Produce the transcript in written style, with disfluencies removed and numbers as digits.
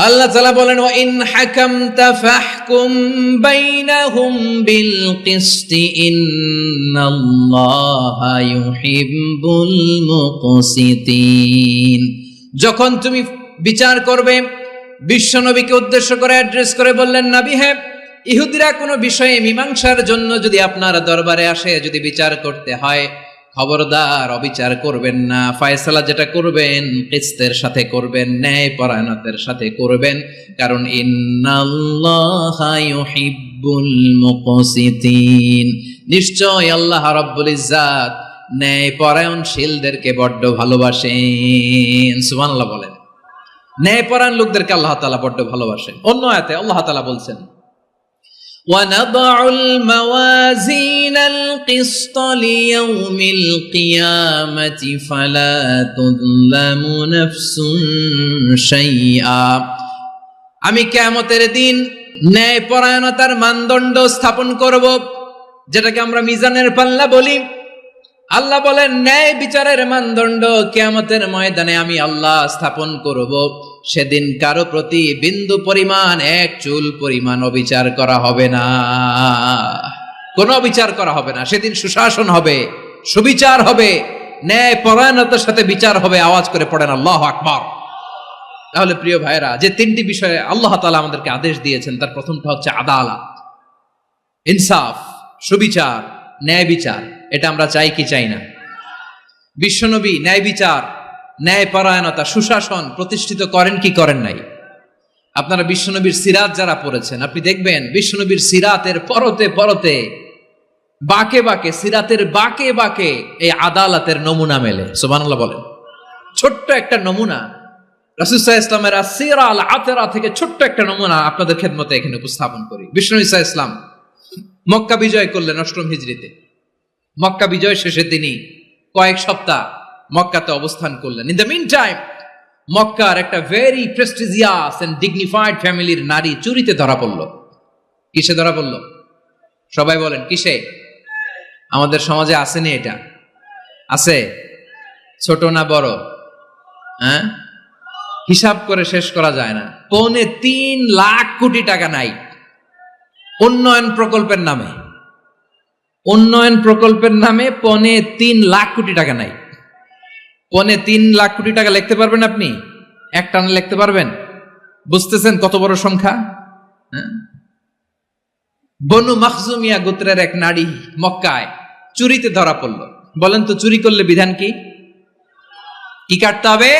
আল্লাহ তাআলা বলেন, ওয়া ইন হাকামতা ফাহকুম বাইনাহুম বিল কিসতি ইন্নাল্লাহা ইউহিব্বুল মুকসিতিন। যখন তুমি বিচার করবে, বিশ্বনবীকে উদ্দেশ্য করে অ্যাড্রেস করে বললেন, নবী হ্যাঁ, ইহুদিরা কোনো বিষয়ে মীমাংসার জন্য যদি আপনার দরবারে আসে, যদি বিচার করতে হয়, খবরদার অবিচার করবেন না। ফয়সালা যেটা করবেন কিসতের সাথে করবেন, ন্যায় পরায়ণতার সাথে করবেন, কারণ ইন্নাল্লাহা ইউহিব্বুল মুকসিতিন, নিশ্চয় আল্লাহ রাব্বুল ইজ্জাত ন্যায় পরায়ণশীলদেরকে বড্ড ভালোবাসেন। সুবহানাল্লাহ বলেন। ন্যায় পরায়ণ লোকদেরকে আল্লাহ তাআলা বড্ড ভালোবাসেন। অন্য আয়াতে আল্লাহ তাআলা বলছেন, وَنَضَعُ الْمَوَازِينَ الْقِسْطَ لِيَوْمِ الْقِيَامَةِ فَلَا تُظْلَمُ نَفْسٌ شَيْئًا। আমি কিয়ামতের দিন ন্যায়পরায়ণতার মানদণ্ড স্থাপন করব, যেটাকে আমরা মিজানের পাল্লা বলি। আল্লাহ বলেন, ন্যায় বিচারের মানদণ্ড কিয়ামতের ময়দানে আমি আল্লাহ স্থাপন করব। সেদিন কারো প্রতি বিন্দু পরিমাণ, এক চুল পরিমাণ অবিচার করা হবে না, কোনো অবিচার করা হবে না। সেদিন সুশাসন হবে, সুবিচার হবে, ন্যায় পরায়ণতার সাথে বিচার হবে। আওয়াজ করে পড়েন আল্লাহু আকবার। তাহলে প্রিয় ভাইরা, যে তিনটি বিষয়ে আল্লাহ তাআলা আমাদেরকে আদেশ দিয়েছেন, তার প্রথমটা হচ্ছে আদালত, ইনসাফ, সুবিচার, ন্যায় বিচার। এটা আমরা চাই কি চাই না? বিশ্বনবী ন্যায় বিচার, ন্যায় পরায়ণতা, সুশাসন প্রতিষ্ঠিত করেন কি করেন নাই? আপনারা বিশ্বনবীর সিরাত যারা পড়েছেন, আপনি দেখবেন বিশ্বনবীর সিরাতের পরতে পরতে, বাঁকে বাঁকে, সিরাতের বাঁকে বাঁকে এই আদালতের নমুনা মেলে। সুবহানাল্লাহ বলেন। ছোট্ট একটা নমুনা রাসূল সাল্লাল্লাহু আলাইহি ওয়াসাল্লামের আসিরা আল আতরা থেকে ছোট্ট একটা নমুনা আপনাদের খেদমতে এখানে উপস্থাপন করি। বিশ্বনবী সাল্লাল্লাহু আলাইহি ওয়াসাল্লাম মক্কা বিজয় করলেন ৮ম হিজরিতে। মক্কা বিজয় শেষে তিনি কয়েক সপ্তাহ মক্কাতে অবস্থান করলেন। ইন দ্য মিন টাইম মক্কার একটা ভেরি প্রেস্টিজিয়াস এন্ড ডিগনিফাইড ফ্যামিলির নারী চুরিতে ধরা পড়ল। কিসে ধরা পড়ল? সবাই বলেন কিসে? আমাদের সমাজে আসেনি এটা? আছে? ছোট না বড়? হ্যাঁ, হিসাব করে শেষ করা যায় না। ৩.৫ লাখ কোটি টাকা নাই উন্নয়ন প্রকল্পের নামে। উন্নয়ন প্রকল্পের নামে ৩.৫ লাখ কোটি টাকা নাই। ৩.৫ লাখ কোটি টাকা লিখতে পারবেন আপনি? একটানা লিখতে পারবেন? বুঝতেছেন কত বড় সংখ্যা? বনু মাখজুমিয়া গোত্রের এক নারী মক্কায় চুরিতে ধরা পড়ল। বলেন তো, চুরি করলে বিধান কি? কি কাটতে হবে?